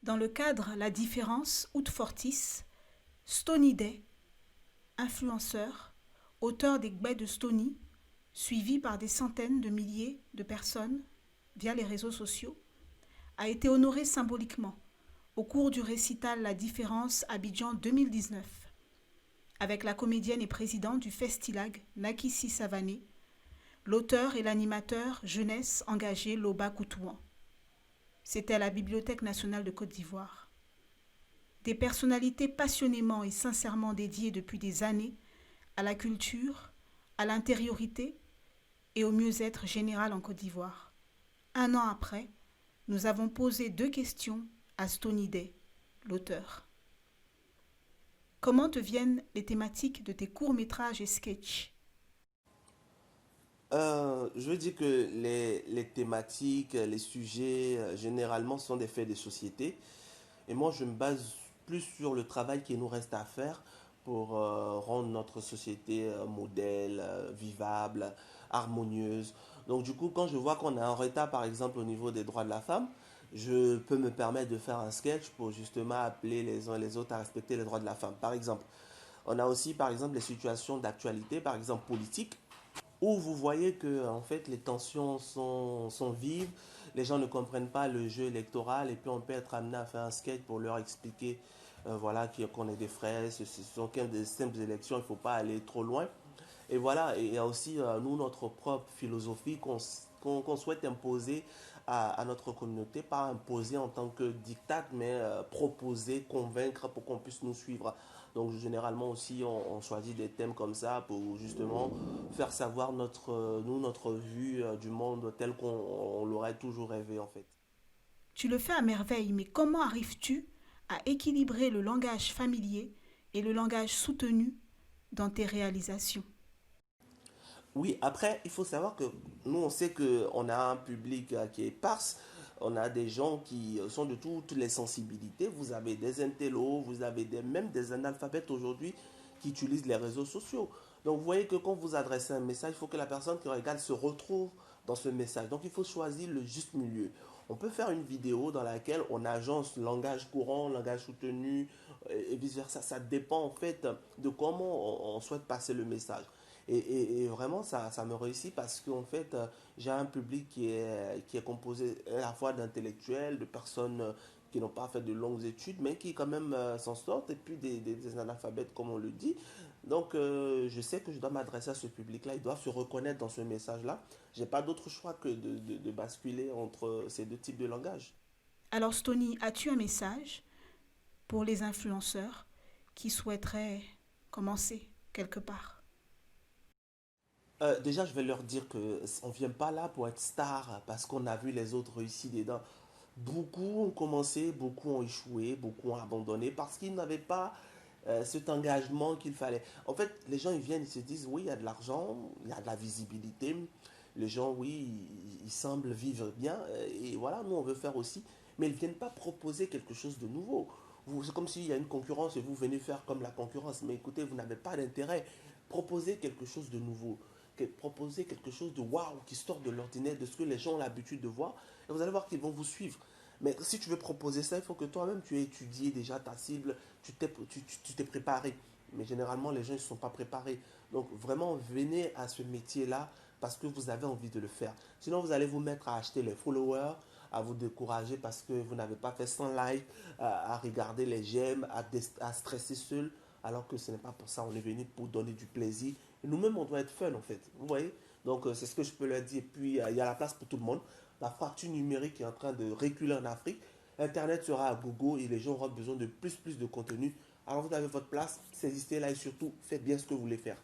Dans le cadre La Différence, Out Fortis, Stony Day, influenceur, auteur des Gbets de Stony, suivi par des centaines de milliers de personnes via les réseaux sociaux, a été honoré symboliquement au cours du récital La Différence Abidjan 2019 avec la comédienne et présidente du Festilag Nakissi Savané, l'auteur et l'animateur jeunesse engagé Loba Koutouan. C'était à la Bibliothèque nationale de Côte d'Ivoire. Des personnalités passionnément et sincèrement dédiées depuis des années à la culture, à l'intériorité et au mieux-être général en Côte d'Ivoire. Un an après, nous avons posé 2 questions à Stony Day, l'auteur. Comment te viennent les thématiques de tes courts-métrages et sketchs? Je veux dire que les thématiques, les sujets, généralement, sont des faits de société. Et moi, je me base plus sur le travail qu'il nous reste à faire pour rendre notre société modèle, vivable, harmonieuse. Donc, du coup, quand je vois qu'on est en retard, par exemple, au niveau des droits de la femme, je peux me permettre de faire un sketch pour justement appeler les uns et les autres à respecter les droits de la femme. Par exemple, on a aussi, par exemple, les situations d'actualité, par exemple politique, où vous voyez que en fait les tensions sont vives, les gens ne comprennent pas le jeu électoral et puis on peut être amené à faire un sketch pour leur expliquer voilà qu'on est des frères, ce sont qu'un des simples élections, il ne faut pas aller trop loin. Et voilà, et il y a aussi nous notre propre philosophie qu'on souhaite imposer à notre communauté, pas imposer en tant que dictat, mais proposer, convaincre pour qu'on puisse nous suivre. Donc généralement aussi on choisit des thèmes comme ça pour justement faire savoir notre vue du monde tel qu'on l'aurait toujours rêvé en fait. Tu le fais à merveille, mais comment arrives-tu à équilibrer le langage familier et le langage soutenu dans tes réalisations? Oui, après, il faut savoir que nous, on sait qu'on a un public qui est éparse. On a des gens qui sont de toutes les sensibilités. Vous avez des intellos, vous avez même des analphabètes aujourd'hui qui utilisent les réseaux sociaux. Donc, vous voyez que quand vous adressez un message, il faut que la personne qui regarde se retrouve dans ce message. Donc, il faut choisir le juste milieu. On peut faire une vidéo dans laquelle on agence langage courant, langage soutenu et vice-versa. Ça dépend en fait de comment on souhaite passer le message. Et vraiment, ça me réussit parce qu'en fait, j'ai un public qui est composé à la fois d'intellectuels, de personnes qui n'ont pas fait de longues études, mais qui quand même s'en sortent, et puis des analphabètes, comme on le dit. Donc, je sais que je dois m'adresser à ce public-là. Ils doivent se reconnaître dans ce message-là. Je n'ai pas d'autre choix que de basculer entre ces deux types de langage. Alors Stony, as-tu un message pour les influenceurs qui souhaiteraient commencer quelque part? Déjà, je vais leur dire que on vient pas là pour être star parce qu'on a vu les autres réussir dedans. Beaucoup ont commencé, beaucoup ont échoué, beaucoup ont abandonné parce qu'ils n'avaient pas cet engagement qu'il fallait. En fait, les gens, ils viennent, ils se disent, oui, il y a de l'argent, il y a de la visibilité. Les gens, oui, ils semblent vivre bien. Et voilà, nous, on veut faire aussi. Mais ils ne viennent pas proposer quelque chose de nouveau. C'est comme s'il y a une concurrence et vous venez faire comme la concurrence. Mais écoutez, vous n'avez pas d'intérêt. Proposez quelque chose de nouveau. Proposez quelque chose de waouh, qui sort de l'ordinaire, de ce que les gens ont l'habitude de voir. Et vous allez voir qu'ils vont vous suivre. Mais si tu veux proposer ça, il faut que toi-même tu aies étudié déjà ta cible, tu t'es préparé. Mais généralement, les gens ne sont pas préparés. Donc vraiment, venez à ce métier-là parce que vous avez envie de le faire. Sinon, vous allez vous mettre à acheter les followers, à vous décourager parce que vous n'avez pas fait 100 likes, à regarder les j'aime, à stresser seul, alors que ce n'est pas pour ça. On est venu pour donner du plaisir. Et nous-mêmes, on doit être fun en fait. Vous voyez. Donc, c'est ce que je peux leur dire. Et puis, il y a la place pour tout le monde. La fracture numérique est en train de reculer en Afrique. Internet sera à gogo et les gens auront besoin de plus de contenu. Alors vous avez votre place, saisissez-la et surtout faites bien ce que vous voulez faire.